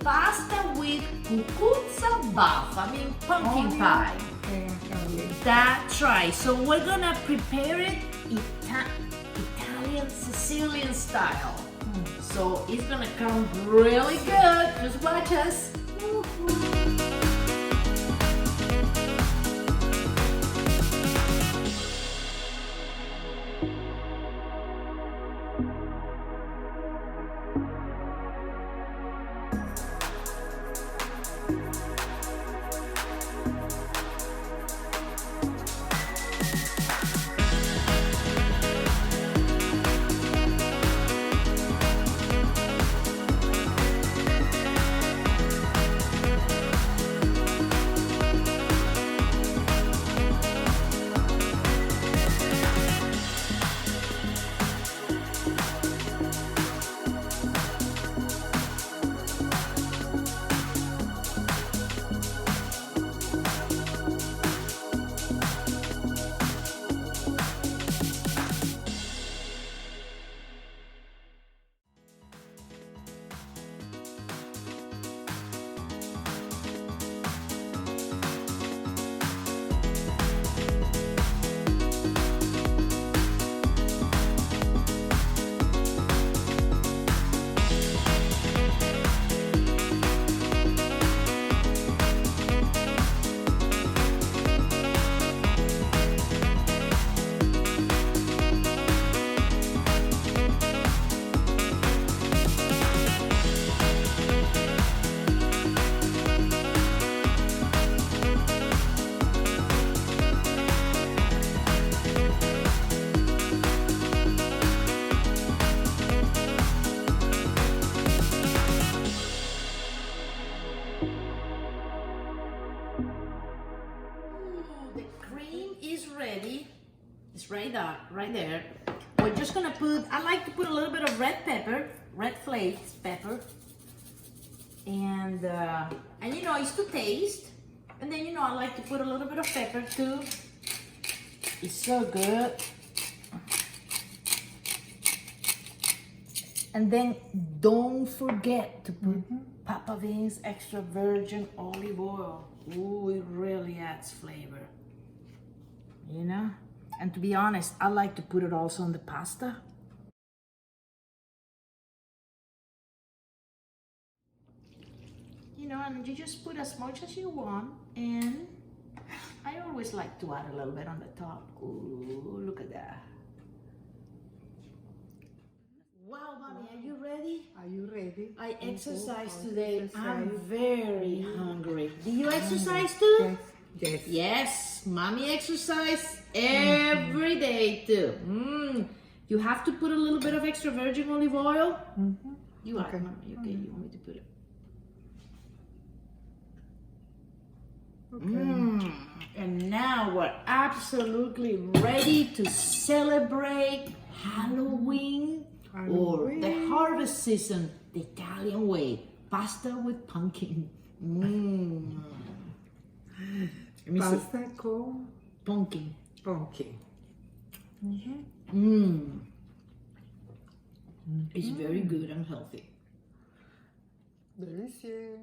pasta with cucuzza buff, I mean pumpkin pie. That's right. So we're gonna prepare it Italian Sicilian style. So it's gonna come really good. Just watch us. Ready. It's right there. We're just gonna put, I like to put a little bit of red flakes pepper, and you know, it's to taste. And then, you know, I like to put a little bit of pepper too. It's so good. And then don't forget to put Papa Vince extra virgin olive oil. Ooh, it really adds flavor. You know, and to be honest, I like to put it also on the pasta. You know, and you just put as much as you want, and I always like to add a little bit on the top. Ooh, look at that. Wow, Mommy, are you ready? Are you ready? I exercised today. I'm very hungry. Do you exercise too? Yes. Yes, Mommy exercise every day too. You have to put a little bit of extra virgin olive oil. You are, Mommy. Okay, you want me to put it? And now we're absolutely ready to celebrate Halloween or the harvest season the Italian way. Pasta with pumpkin. Pasta con pumpkin. It's very good and healthy. Delicious.